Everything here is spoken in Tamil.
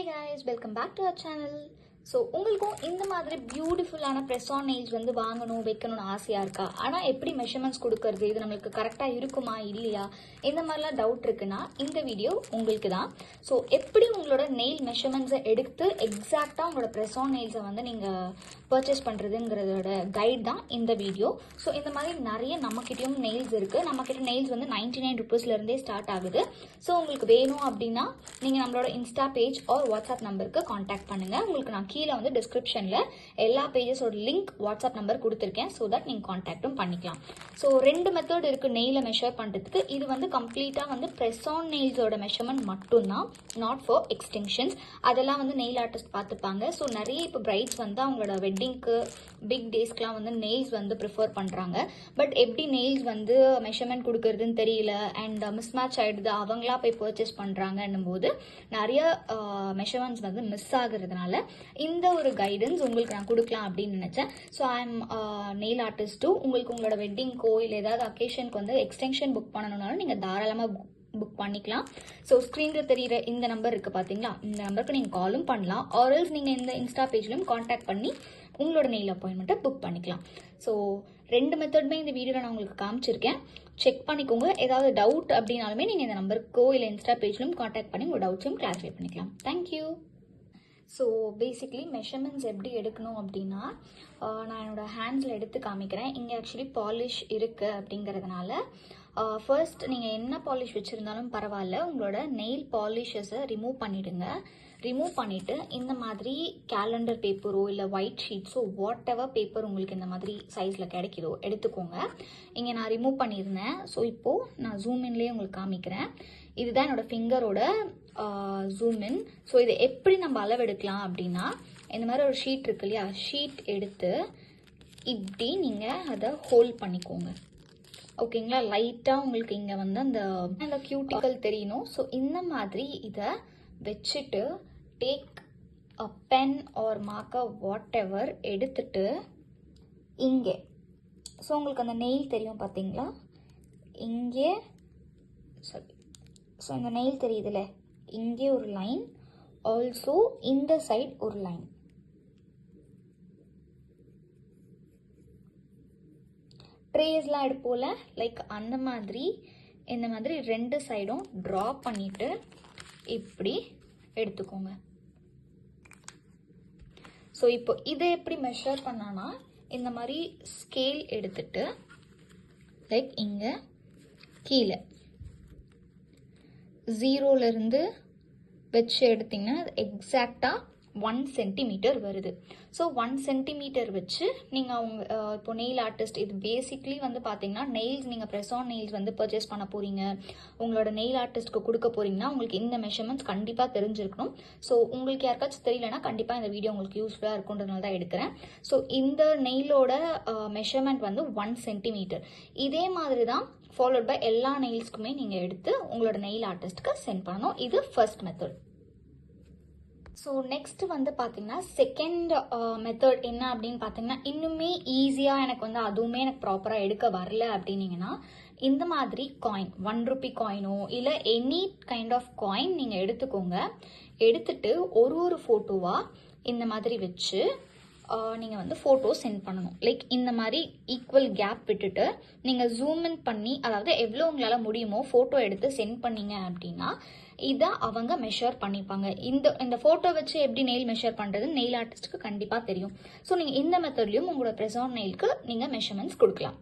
guys, welcome back to our channel. So உங்களுக்கும் இந்த மாதிரி பியூட்டிஃபுல்லான press on nails வந்து வாங்கணும் வைக்கணும்னு ஆசையா இருக்கா? ஆனா எப்படி மெஷர்மெண்ட்ஸ் கொடுக்கிறது, இது நமக்கு கரெக்டா இருக்குமா இல்லையா, இந்த மாதிரிலாம் டவுட் இருக்குன்னா இந்த வீடியோ உங்களுக்கு தான். ஸோ எப்படி உங்களோட நெயில் மெஷர்மெண்ட்ஸை எடுத்து எக்ஸாக்டா உங்களோட press on nails-ஐ வந்து நீங்க பர்ச்சேஸ் பண்றதுங்கிறதோட கைட் தான் இந்த வீடியோ. ஸோ இந்த மாதிரி நிறைய நம்மக்கிட்டையும் நெயில்ஸ் இருக்கு. நம்மக்கிட்ட நெயில்ஸ் வந்து 99 rupeesல இருந்தே ஸ்டார்ட் ஆகுது. ஸோ உங்களுக்கு வேணும் அப்படின்னா நீங்க நம்மளோட இன்ஸ்டா பேஜ் ஆர் வாட்ஸ்அப் நம்பருக்கு கான்டாக்ட் பண்ணுங்க. உங்களுக்கு நான் கீழே வந்து டிஸ்கிரிப்ஷன்ல எல்லா பேஜஸோட லிங்க் வாட்ஸ்அப் நம்பர் கொடுத்துருக்கேன். ஸோ தட் நீங்க கான்டாக்டும் பண்ணிக்கலாம். ஸோ ரெண்டு மெத்தட் இருக்கு நெயிலை மெஷர் பண்றதுக்கு. இது வந்து கம்ப்ளீட்டா வந்து press on nails-ஓட மெஷர்மெண்ட் மட்டும்தான், நாட் ஃபார் எக்ஸ்டென்ஷன்ஸ். அதெல்லாம் வந்து நெயில் ஆர்டிஸ்ட் பார்த்துப்பாங்க. ஸோ நிறைய இப்போ பிரைட்ஸ் வந்து அவங்களோட வெட்டிங்க்கு பிக் டேஸ்க்குலாம் வந்து நெயில்ஸ் வந்து ப்ரிஃபர் பண்றாங்க. பட் எப்படி நெயில்ஸ் வந்து மெஷர்மெண்ட் கொடுக்கறதுன்னு தெரியல அண்ட் மிஸ்மேட்ச் ஆயிடுது, அவங்களா போய் பர்ச்சேஸ் பண்றாங்கன்னும் போது நிறைய மெஷர்மெண்ட்ஸ் வந்து மிஸ் ஆகுறதுனால இந்த ஒரு கைடன்ஸ் உங்களுக்கு நான் கொடுக்கலாம் அப்படின்னு நினைச்சேன். ஸோ ஐ எம் நெயில் ஆர்டிஸ்ட்டும். உங்களுக்கு உங்களோட வெட்டிங்க்கோ இல்லை ஏதாவது அக்கேஷனுக்கு வந்து எக்ஸ்டென்ஷன் புக் பண்ணணும்னாலும் நீங்கள் தாராளமாக புக் பண்ணிக்கலாம். ஸோ ஸ்க்ரீனில் தெரியுற இந்த நம்பர் இருக்குது பார்த்தீங்களா, இந்த நம்பருக்கு நீங்கள் காலும் பண்ணலாம். ஆர்எல்ஸ் நீங்கள் இந்த இன்ஸ்டா பேஜ்லையும் காண்டாக்ட் பண்ணி உங்களோட நெயில் அப்பாயின்மெண்ட்டை புக் பண்ணிக்கலாம். ஸோ ரெண்டு மெத்தடுமே இந்த வீடியோவில் நான் உங்களுக்கு காமிச்சிருக்கேன். செக் பண்ணிக்கோங்க. ஏதாவது டவுட் அப்படின்னாலுமே நீங்கள் இந்த நம்பருக்கோ இல்லை இன்ஸ்டா பேஜ்லையும் காண்டாக்ட் பண்ணி உங்கள் டவுட்ஸையும் கிளாரிஃபை பண்ணிக்கலாம். தேங்க்யூ. ஸோ பேசிக்லி மெஷர்மெண்ட்ஸ் எப்படி எடுக்கணும் அப்படின்னா நான் என்னோடய ஹேண்ட்ஸில் எடுத்து காமிக்கிறேன். இங்கே ஆக்சுவலி பாலிஷ் இருக்குது அப்படிங்கிறதுனால ஃபர்ஸ்ட் நீங்கள் என்ன பாலிஷ் வச்சுருந்தாலும் பரவாயில்ல, உங்களோட நெயில் பாலிஷஸை ரிமூவ் பண்ணிவிடுங்க. ரிமூவ் பண்ணிவிட்டு இந்த மாதிரி கேலண்டர் பேப்பரோ இல்லை ஒயிட் ஷீட்ஸோ வாட் எவர் பேப்பர் உங்களுக்கு இந்த மாதிரி சைஸில் கிடைக்குதோ எடுத்துக்கோங்க. இங்கே நான் ரிமூவ் பண்ணியிருந்தேன். ஸோ இப்போது நான் ஜூம் இன்லேயே உங்களுக்கு காமிக்கிறேன். இதுதான் என்னோட ஃபிங்கரோட ஜூம் இன். ஸோ இதை எப்படி நம்ம அளவெடுக்கலாம் அப்படின்னா இந்த மாதிரி ஒரு ஷீட் இருக்கு இல்லையா, ஷீட் எடுத்து இப்படி நீங்கள் அதை ஹோல்ட் பண்ணிக்கோங்க. ஓகேங்களா, லைட்டாக உங்களுக்கு இங்கே வந்து அந்த கியூட்டிக்கல் தெரியணும். ஸோ இந்த மாதிரி இதை வச்சுட்டு take a pen or marker whatever எடுத்துட்டு இங்கே, ஸோ உங்களுக்கு அந்த நெயில் தெரியும் பார்த்தீங்களா, இங்கே சரி, ஸோ இந்த நெயில் தெரியுதுல்ல, இங்கே ஒரு லைன், ஆல்சோ இந்த சைட் ஒரு லைன். ட்ரேஸ்லாம் எடுப்போல லைக் அந்த மாதிரி இந்த மாதிரி ரெண்டு சைடும் ட்ரா பண்ணிட்டு இப்படி எடுத்துக்கோங்க. ஸோ இப்போ இதை எப்படி மெஷர் பண்ணானா இந்த மாதிரி ஸ்கேல் எடுத்துட்டு லைக் இங்கே கீழே 0லேருந்து வச்சு எடுத்தீங்கன்னா எக்ஸாக்டாக 1 சென்டிமீட்டர் வருது. ஸோ 1 சென்டிமீட்டர் வச்சு நீங்கள் அவங்க இப்போ நெயில் ஆர்டிஸ்ட், இது பேசிக்லி வந்து பார்த்தீங்கன்னா நெயில்ஸ் நீங்கள் press on nails வந்து பர்ச்சேஸ் பண்ண போகிறீங்க, உங்களோட நெயில் ஆர்டிஸ்ட்க்கு கொடுக்க போகிறீங்கன்னா உங்களுக்கு இந்த மெஷர்மெண்ட்ஸ் கண்டிப்பாக தெரிஞ்சிருக்கணும். ஸோ உங்களுக்கு யாருக்காச்சும் தெரியலனா கண்டிப்பாக இந்த வீடியோ உங்களுக்கு யூஸ்ஃபுல்லாக இருக்குன்றதுனால தான் எடுக்கிறேன். ஸோ இந்த நெயிலோட மெஷர்மெண்ட் வந்து 1 சென்டிமீட்டர். இதே மாதிரி தான் ஃபாலோட் பை எல்லா நெயில்ஸ்க்குமே நீங்கள் எடுத்து உங்களோட நெயில் ஆர்டிஸ்ட்க்கு சென்ட் பண்ணணும். இது ஃபர்ஸ்ட் மெத்தட். ஸோ நெக்ஸ்ட் வந்து பார்த்தீங்கன்னா செகண்ட் மெத்தட் என்ன அப்படின்னு பார்த்தீங்கன்னா இன்னுமே ஈஸியாக எனக்கு வந்து அதுவுமே எனக்கு ப்ராப்பராக எடுக்க வரல அப்படின்னீங்கன்னா இந்த மாதிரி காயின் 1 ரூபி காயினோ இல்லை எனி கைண்ட் ஆஃப் காயின் நீங்கள் எடுத்துக்கோங்க. எடுத்துட்டு ஒரு ஃபோட்டோவாக இந்த மாதிரி வச்சு நீங்கள் வந்து ஃபோட்டோ சென்ட் பண்ணணும். லைக் இந்த மாதிரி ஈக்குவல் கேப் விட்டுட்டு நீங்கள் ஜூம் இன் பண்ணி, அதாவது எவ்வளோ உங்களால் முடியுமோ ஃபோட்டோ எடுத்து சென்ட் பண்ணீங்க அப்படின்னா இதை அவங்க மெஷர் பண்ணிப்பாங்க. இந்த ஃபோட்டோ வச்சு எப்படி நெயில் மெஷர் பண்ணுறதுன்னு நெயில் ஆர்டிஸ்ட்டுக்கு கண்டிப்பாக தெரியும். ஸோ நீங்கள் இந்த மெத்தட்லையும் உங்களோட press on nail-க்கு நீங்கள் மெஷர்மெண்ட்ஸ் கொடுக்கலாம்.